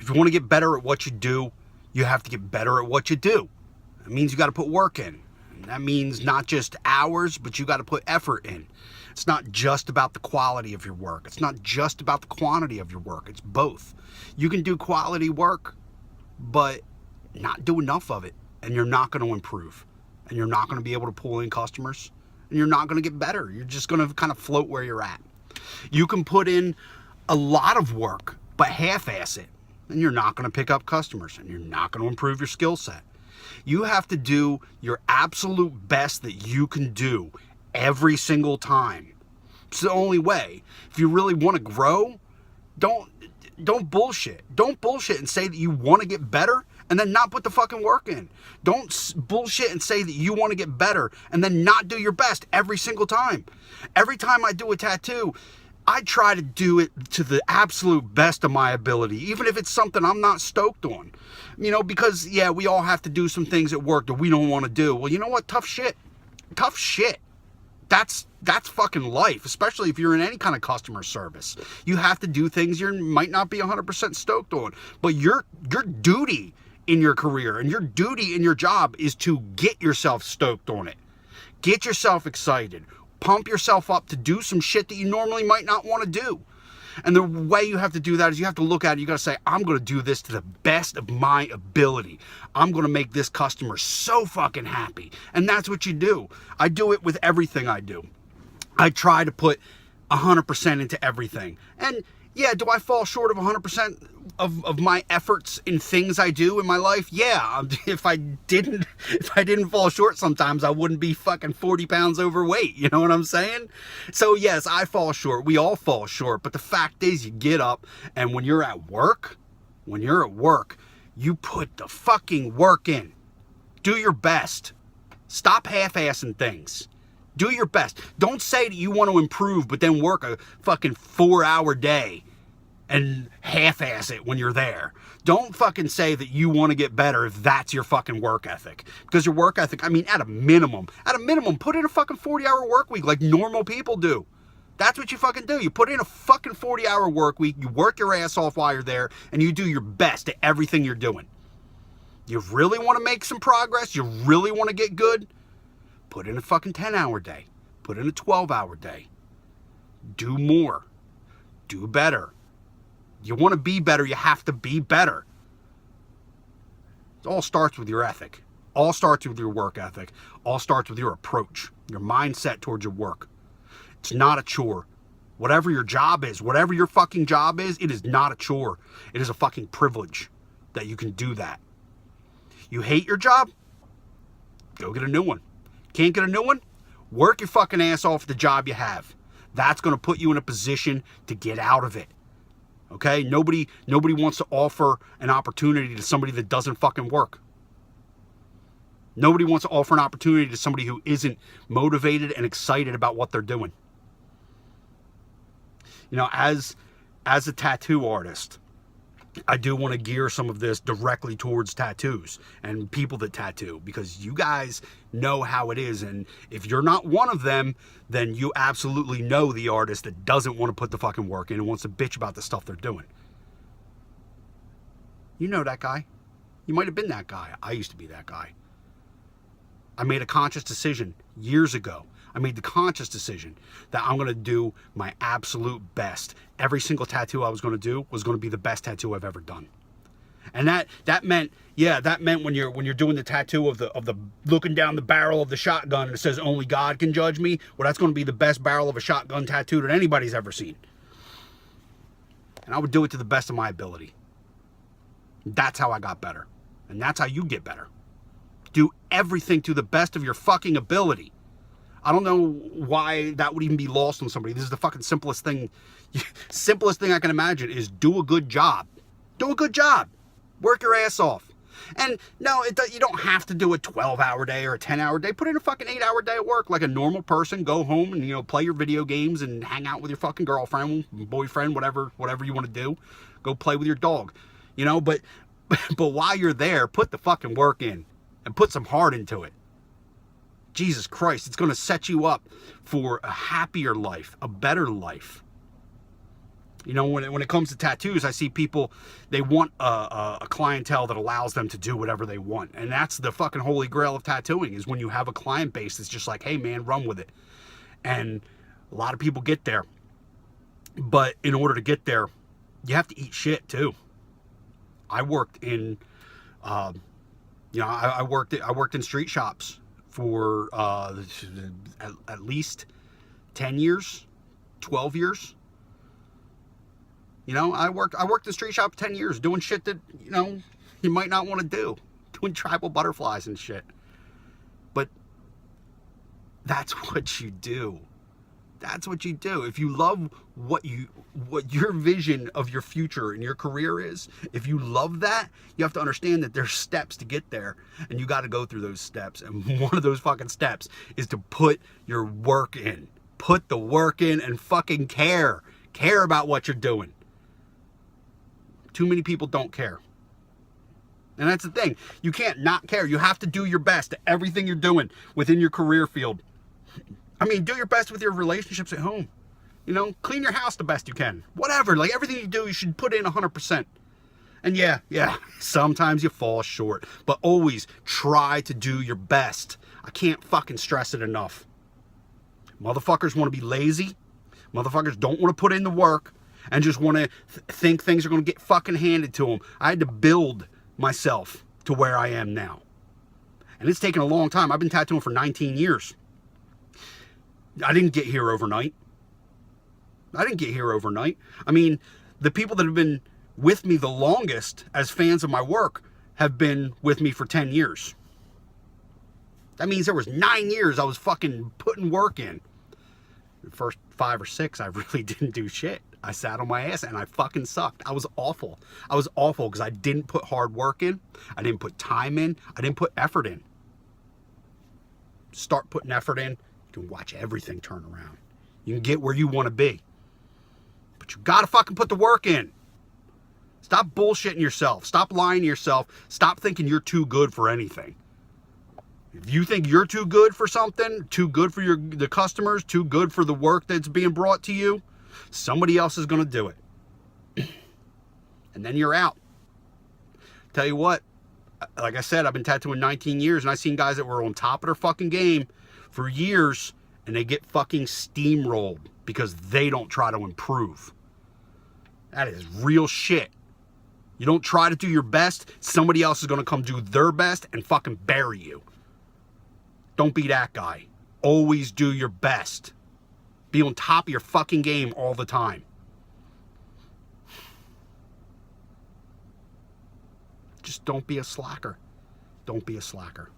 If you want to get better at what you do, you have to get better at what you do. It means you got to put work in. And that means not just hours, but you got to put effort in. It's not just about the quality of your work. It's not just about the quantity of your work. It's both. You can do quality work, but not do enough of it, and you're not going to improve. And you're not going to be able to pull in customers, and you're not going to get better. You're just going to kind of float where you're at. You can put in a lot of work, but half-ass it, and you're not going to pick up customers, and you're not going to improve your skill set. You have to do your absolute best that you can do every single time. It's the only way. If you really want to grow, don't bullshit. Don't bullshit and say that you want to get better and then not put the fucking work in. Don't bullshit and say that you want to get better and then not do your best every single time. Every time I do a tattoo, I try to do it to the absolute best of my ability, even if it's something I'm not stoked on. You know, because, yeah, we all have to do some things at work that we don't want to do. Well, you know what? Tough shit. Tough shit. That's fucking life, especially if you're in any kind of customer service. You have to do things you might not be 100% stoked on. But your duty in your career and your duty in your job is to get yourself stoked on it. Get yourself excited. Pump yourself up to do some shit that you normally might not want to do. And the way you have to do that is you have to look at it. You got to say, I'm going to do this to the best of my ability. I'm going to make this customer so fucking happy. And that's what you do. I do it with everything I do. I try to put 100% into everything. And yeah, do I fall short of 100% of my efforts in things I do in my life? Yeah, if I didn't fall short sometimes, I wouldn't be fucking 40 pounds overweight. You know what I'm saying? So yes, I fall short. We all fall short. But the fact is, you get up, and when you're at work, you put the fucking work in. Do your best. Stop half-assing things. Do your best. Don't say that you want to improve, but then work a fucking 4-hour day and half-ass it when you're there. Don't fucking say that you want to get better if that's your fucking work ethic. Because your work ethic, I mean, at a minimum, put in a fucking 40-hour work week like normal people do. That's what you fucking do. You put in a fucking 40-hour work week, you work your ass off while you're there, and you do your best at everything you're doing. You really want to make some progress? You really want to get good? Put in a fucking 10-hour day. Put in a 12-hour day. Do more. Do better. You want to be better, you have to be better. It all starts with your ethic. All starts with your work ethic. All starts with your approach, your mindset towards your work. It's not a chore. Whatever your job is, whatever your fucking job is, it is not a chore. It is a fucking privilege that you can do that. You hate your job? Go get a new one. Can't get a new one? Work your fucking ass off the job you have. That's going to put you in a position to get out of it. Okay? Nobody wants to offer an opportunity to somebody that doesn't fucking work. Nobody wants to offer an opportunity to somebody who isn't motivated and excited about what they're doing. You know, as a tattoo artist, I do want to gear some of this directly towards tattoos and people that tattoo, because you guys know how it is. And if you're not one of them, then you absolutely know the artist that doesn't want to put the fucking work in and wants to bitch about the stuff they're doing. You know that guy. You might have been that guy. I used to be that guy. I made a conscious decision years ago. I made the conscious decision that I'm going to do my absolute best. Every single tattoo I was going to do was going to be the best tattoo I've ever done. And that meant when you're doing the tattoo of the looking down the barrel of the shotgun and it says only God can judge me, well, that's going to be the best barrel of a shotgun tattoo that anybody's ever seen. And I would do it to the best of my ability. That's how I got better. And that's how you get better. Do everything to the best of your fucking ability. I don't know why that would even be lost on somebody. This is the fucking simplest thing I can imagine is do a good job. Do a good job. Work your ass off. And no, you don't have to do a 12-hour day or a 10-hour day. Put in a fucking 8-hour day at work like a normal person. Go home and, play your video games and hang out with your fucking girlfriend, boyfriend, whatever you want to do. Go play with your dog. But while you're there, put the fucking work in and put some heart into it. Jesus Christ, it's going to set you up for a happier life, a better life. You know, when it comes to tattoos, I see people, they want a clientele that allows them to do whatever they want. And that's the fucking holy grail of tattooing, is when you have a client base that's just like, hey man, run with it. And a lot of people get there. But in order to get there, you have to eat shit too. I worked in, I worked in street shops for at least 10 years, 12 years. You know, I worked in street shop 10 years doing shit that, you know, you might not want to do. Doing tribal butterflies and shit. But that's what you do. That's what you do. If you love what your vision of your future and your career is, if you love that, you have to understand that there's steps to get there, and you got to go through those steps. And one of those fucking steps is to put your work in. Put the work in and fucking care. Care about what you're doing. Too many people don't care. And that's the thing. You can't not care. You have to do your best at everything you're doing within your career field. I mean, do your best with your relationships at home. You know, clean your house the best you can. Whatever, like everything you do, you should put in 100%. And yeah, sometimes you fall short, but always try to do your best. I can't fucking stress it enough. Motherfuckers want to be lazy. Motherfuckers don't want to put in the work and just want to think things are going to get fucking handed to them. I had to build myself to where I am now. And it's taken a long time. I've been tattooing for 19 years. I didn't get here overnight. I mean, the people that have been with me the longest as fans of my work have been with me for 10 years. That means there was 9 years I was fucking putting work in. The first 5 or 6, I really didn't do shit. I sat on my ass and I fucking sucked. I was awful because I didn't put hard work in. I didn't put time in. I didn't put effort in. Start putting effort in. You can watch everything turn around. You can get where you want to be. But you gotta fucking put the work in. Stop bullshitting yourself. Stop lying to yourself. Stop thinking you're too good for anything. If you think you're too good for something, too good for the customers, too good for the work that's being brought to you, somebody else is gonna do it. And then you're out. Tell you what, like I said, I've been tattooing 19 years and I've seen guys that were on top of their fucking game for years and they get fucking steamrolled because they don't try to improve. That is real shit. You don't try to do your best, somebody else is going to come do their best and fucking bury you. Don't be that guy. Always do your best. Be on top of your fucking game all the time. Just don't be a slacker. Don't be a slacker.